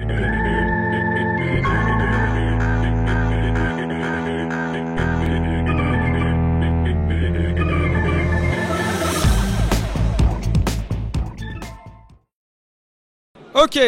Ok,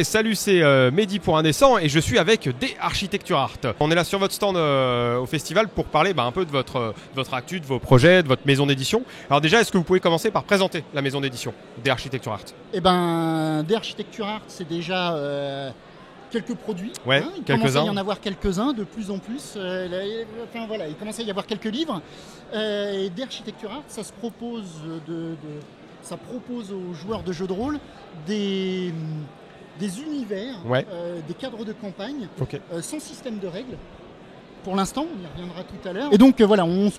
salut, c'est Mehdi pour Indécent et je suis avec des Architecture Art. On est là sur votre stand au festival pour parler un peu de votre actu, de vos projets, de votre maison d'édition. Alors déjà, est-ce que vous pouvez commencer par présenter la maison d'édition des Architecture Art? Eh ben, des Architecture Art, c'est déjà quelques produits. Ouais, Il quelques-uns. commence à y en avoir quelques-uns, de plus en plus. Il commence à y avoir quelques livres. Et des Architecture Art, ça se propose ça propose aux joueurs de jeux de rôle des univers, des cadres de campagne, sans système de règles. Pour l'instant, on y reviendra tout à l'heure. Et donc on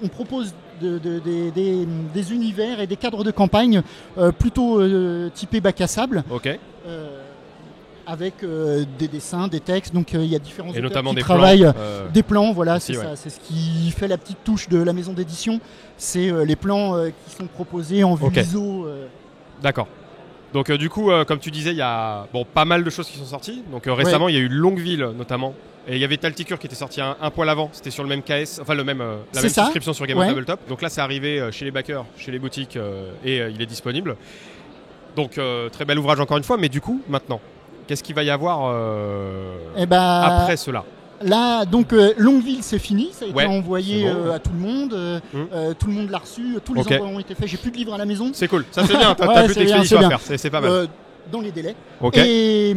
propose des univers et des cadres de campagne plutôt typés bac à sable. Avec des dessins, des textes, donc il y a différents auteurs notamment qui des travaillent plans, des plans, voilà, aussi, c'est ça, c'est ce qui fait la petite touche de la maison d'édition, c'est les plans qui sont proposés en vue ISO. D'accord. Donc du coup, comme tu disais, il y a pas mal de choses qui sont sorties. Donc récemment, il y a eu Longueville notamment. Et il y avait Talticure qui était sorti un poil avant. C'était sur le même KS, enfin la même souscription sur Game of Tabletop. Donc là, c'est arrivé chez les backers, chez les boutiques et il est disponible. Donc très bel ouvrage encore une fois. Mais du coup, maintenant, qu'est-ce qu'il va y avoir après cela? Là, donc Longueville, c'est fini, ça a été envoyé à tout le monde. Tout le monde l'a reçu, tous les envois ont été faits. J'ai plus de livres à la maison. C'est cool, ça c'est bien. T'as plus d'expédition à faire, c'est pas mal. Dans les délais. Et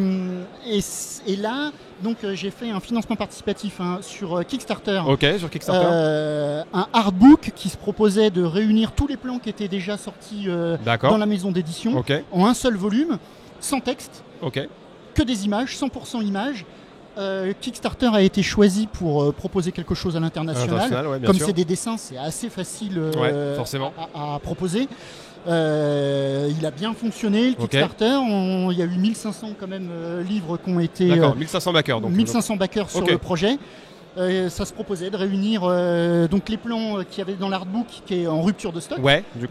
là, donc j'ai fait un financement participatif sur Kickstarter. Sur Kickstarter. Un artbook qui se proposait de réunir tous les plans qui étaient déjà sortis dans la maison d'édition en un seul volume, sans texte, que des images, 100% images. Kickstarter a été choisi pour proposer quelque chose à l'international. Comme c'est des dessins, c'est assez facile à proposer. Il a bien fonctionné, le Kickstarter. Il y a eu 1500 quand même livres qui ont été... D'accord, 1500 backers. Donc, 1500 backers sur le projet. Ça se proposait de réunir donc les plans qu'il y avait dans l'artbook qui est en rupture de stock.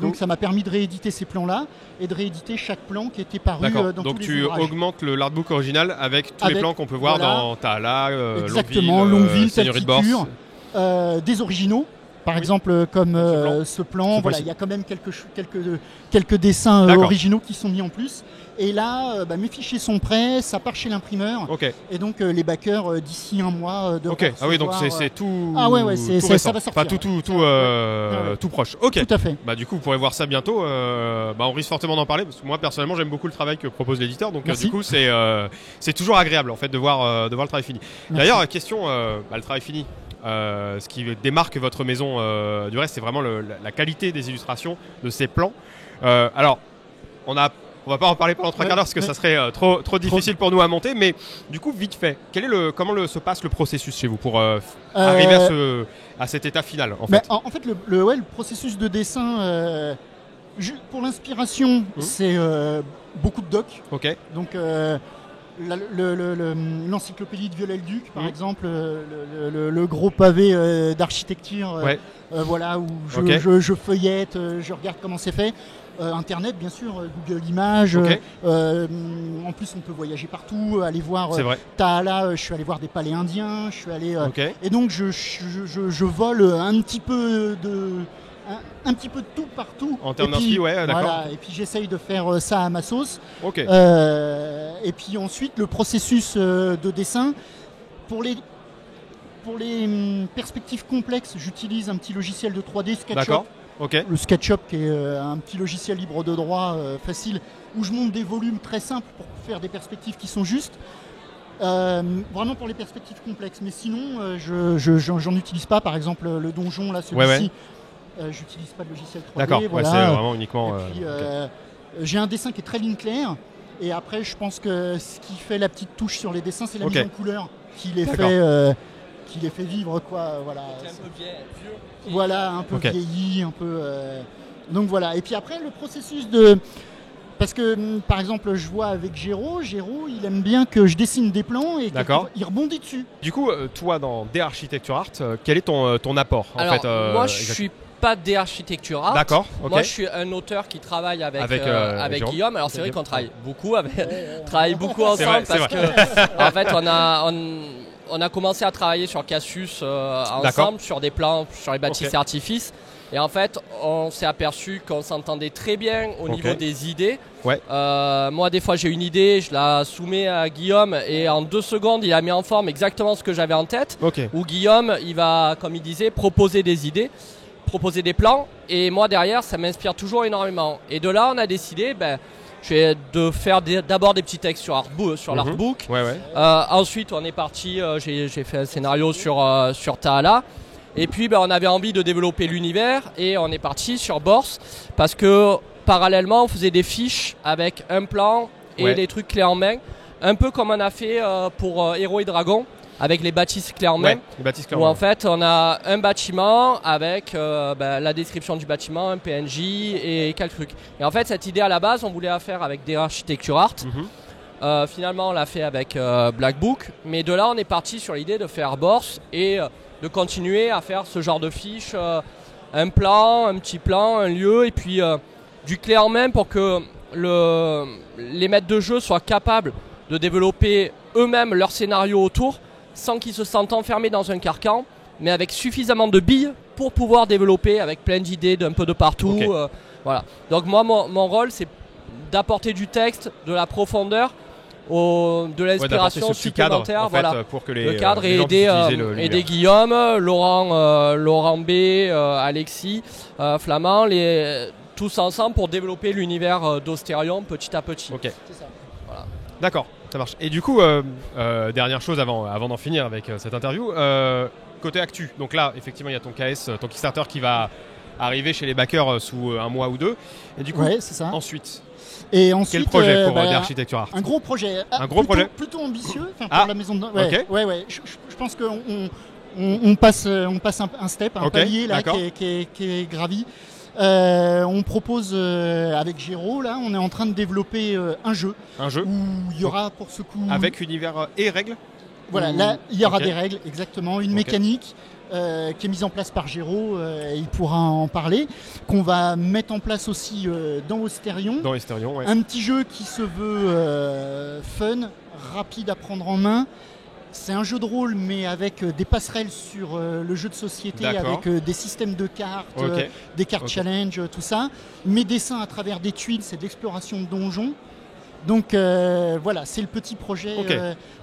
Donc ça m'a permis de rééditer ces plans-là et de rééditer chaque plan qui était paru dans donc tous les ouvrages. Donc tu augmentes l'artbook original avec tous les plans qu'on peut voir dans Tala, Longueville, Seigneurie de Borse. Des originaux. Par exemple, comme ce plan, il y a quand même quelques dessins originaux qui sont mis en plus. Et là, mes fichiers sont prêts, ça part chez l'imprimeur. Et donc, les backers, d'ici un mois, de recevoir... Ah oui, donc c'est tout. Ah ouais, ça va sortir. Pas tout proche. Tout à fait. Du coup, vous pourrez voir ça bientôt. On risque fortement d'en parler parce que moi, personnellement, j'aime beaucoup le travail que propose l'éditeur. Donc, du coup, c'est toujours agréable en fait de voir le travail fini. D'ailleurs, question, le travail fini. Ce qui démarque votre maison du reste, c'est vraiment la qualité des illustrations de ces plans. Alors, on va pas en parler pendant 3 quarts d'heure parce que ça serait trop difficile pour nous à monter, mais du coup, vite fait, comment se passe le processus chez vous pour arriver à cet état final en fait? En fait, le processus de dessin, pour l'inspiration, c'est beaucoup de docs. Donc, l'encyclopédie de Viollet-le-Duc, par exemple, le gros pavé d'architecture, où je feuillette, je regarde comment c'est fait. Internet, bien sûr, Google Images. En plus, on peut voyager partout, aller voir Taala. Je suis allé voir des palais indiens. Je suis allé. Et donc, je vole un petit peu de tout partout. En termes d'inspi, d'accord. Et puis j'essaye de faire ça à ma sauce. Et puis ensuite, le processus de dessin. Pour les perspectives complexes, j'utilise un petit logiciel de 3D, SketchUp. Le SketchUp qui est un petit logiciel libre de droit facile où je monte des volumes très simples pour faire des perspectives qui sont justes. Vraiment pour les perspectives complexes. Mais sinon, j'en utilise pas. Par exemple, le donjon, là, celui-ci. J'utilise pas de logiciel 3D. D'accord, c'est vraiment uniquement... Et puis, j'ai un dessin qui est très ligne claire. Et après, je pense que ce qui fait la petite touche sur les dessins, c'est la mise en couleur qui les fait vivre, quoi. Voilà. C'est un peu vieux. Voilà, un peu vieilli, un peu... Donc voilà. Et puis après, le processus de... Parce que, par exemple, je vois avec Géraud, il aime bien que je dessine des plans et il rebondit dessus. Du coup, toi, dans des Architecture Art, quel est ton apport moi, je suis pas d'Architecture Art. D'accord. Moi, je suis un auteur qui travaille avec Guillaume. Alors c'est vrai qu'on travaille beaucoup, ensemble parce que en fait, on a commencé à travailler sur Cassius ensemble, sur des plans, sur les bâtisses artifices. Et en fait, on s'est aperçu qu'on s'entendait très bien au niveau des idées. Ouais. Moi, des fois, j'ai une idée, je la soumets à Guillaume et en 2 secondes, il a mis en forme exactement ce que j'avais en tête. Où Guillaume, il va, comme il disait, proposer des idées, proposer des plans. Et moi, derrière, ça m'inspire toujours énormément. Et de là, on a décidé de faire d'abord des petits textes sur l'artbook. Ensuite, on est parti, j'ai fait un scénario sur Taala. Et puis on avait envie de développer l'univers et on est parti sur Borse parce que parallèlement on faisait des fiches avec un plan et des trucs clés en main, un peu comme on a fait pour Héros et Dragons avec les bâtisses clés en main, où en fait on a un bâtiment avec la description du bâtiment, un PNJ et quelques trucs. Et en fait cette idée à la base on voulait la faire avec des Architecture Art. Finalement on l'a fait avec Black Book, mais de là on est parti sur l'idée de faire Borse et de continuer à faire ce genre de fiches, un plan, un petit plan, un lieu, et puis du clé en main pour que les maîtres de jeu soient capables de développer eux-mêmes leur scénario autour, sans qu'ils se sentent enfermés dans un carcan, mais avec suffisamment de billes pour pouvoir développer avec plein d'idées d'un peu de partout. Voilà. Donc moi, mon rôle, c'est d'apporter du texte, de la profondeur, de l'inspiration supplémentaire, pour que le cadre et aider Guillaume, Laurent B, Alexis, Flamand, tous ensemble pour développer l'univers d'Austérion petit à petit. C'est ça. Voilà. D'accord, ça marche. Et du coup, dernière chose avant d'en finir avec cette interview, côté actu. Donc là, effectivement, il y a ton KS, ton Kickstarter qui va arriver chez les backers sous 1 mois ou 2. Et du coup, c'est ça. Ensuite, quel projet pour l'Architecture Art? Un gros projet. Plutôt ambitieux pour la maison de... Je pense qu'on passe un step, un palier là, qui est gravi. On propose avec Géraud, là, on est en train de développer un jeu où il y aura pour ce coup... Avec univers et règles. Voilà, là, il y aura des règles, exactement, une mécanique qui est mise en place par Géraud, il pourra en parler, qu'on va mettre en place aussi dans Austérion. Un petit jeu qui se veut fun, rapide à prendre en main. C'est un jeu de rôle, mais avec des passerelles sur le jeu de société, avec des systèmes de cartes, des cartes challenge, tout ça. Mes dessins à travers des tuiles, c'est de l'exploration de donjons. Donc voilà, c'est le petit projet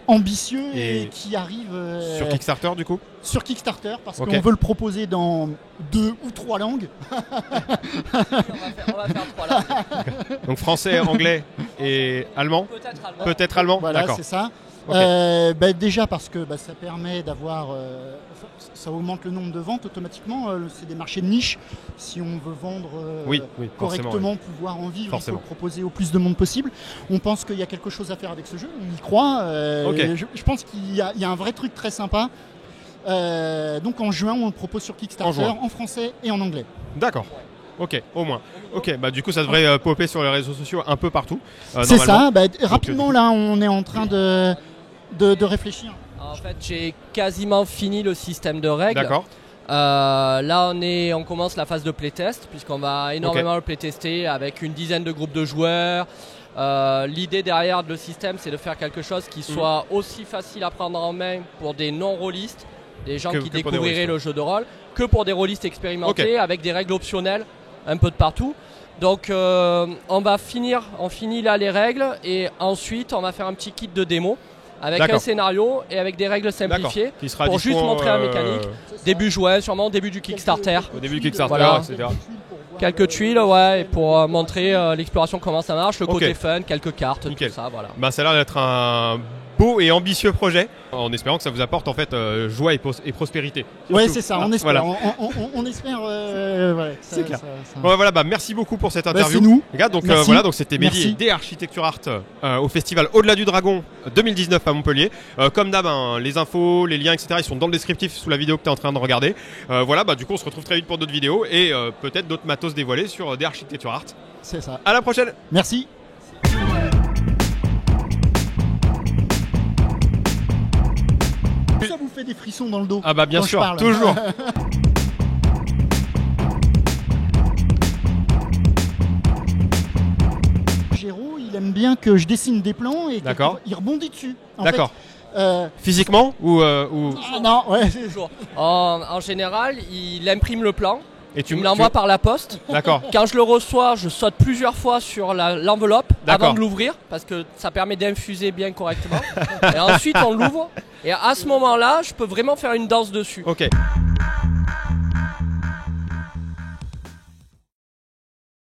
ambitieux et qui arrive... sur Kickstarter du coup? Sur Kickstarter, parce qu'on veut le proposer dans 2 ou 3 langues. on va faire 3 langues. Donc français, anglais et allemand? Peut-être allemand. Voilà, c'est ça. Déjà parce que ça permet d'avoir... ça augmente le nombre de ventes automatiquement. C'est des marchés de niche. Si on veut vendre correctement, pouvoir en vivre, il faut le proposer au plus de monde possible. On pense qu'il y a quelque chose à faire avec ce jeu. On y croit. Je pense qu'il y a un vrai truc très sympa. Donc en juin, on le propose sur Kickstarter en français et en anglais. D'accord. Ok, au moins. Ok, du coup ça devrait popper sur les réseaux sociaux un peu partout. C'est ça. Rapidement là, on est en train de réfléchir. En fait, j'ai quasiment fini le système de règles. D'accord. Là, on commence la phase de playtest, puisqu'on va énormément le playtester avec une dizaine de groupes de joueurs. L'idée derrière le système, c'est de faire quelque chose qui soit aussi facile à prendre en main pour des non-rôlistes, des gens qui découvriraient le jeu de rôle, que pour des rôlistes expérimentés avec des règles optionnelles un peu de partout. Donc on finit là les règles et ensuite on va faire un petit kit de démo avec un scénario et avec des règles simplifiées pour juste montrer la mécanique. Début juin, sûrement au début du Kickstarter. Au début du Kickstarter, etc. Quelques tuiles, et pour montrer l'exploration, comment ça marche, le côté fun, quelques cartes, tout ça, voilà. Ça a l'air d'être un beau et ambitieux projet, en espérant que ça vous apporte en fait joie et prospérité. Oui, c'est ça, on espère. Voilà. On espère. C'est clair. Merci beaucoup pour cette interview. C'est nous. Les gars, donc c'était Mehdi et Architecture Art au festival Au-delà du Dragon 2019 à Montpellier. Comme d'hab, les infos, les liens, etc. Ils sont dans le descriptif sous la vidéo que tu es en train de regarder. Du coup, on se retrouve très vite pour d'autres vidéos et peut-être d'autres matos dévoilés sur Architecture Art. C'est ça. À la prochaine. Merci. Ça vous fait des frissons dans le dos? Bien sûr, toujours. bien que je dessine des plans et qu'il rebondit dessus. D'accord. Physiquement ou... Non, ouais. En général, il imprime le plan. Et tu me l'envoies par la poste. D'accord. Quand je le reçois, je saute plusieurs fois sur l'enveloppe avant de l'ouvrir parce que ça permet d'infuser bien correctement. Et ensuite, on l'ouvre. Et à ce moment-là, je peux vraiment faire une danse dessus. Ok.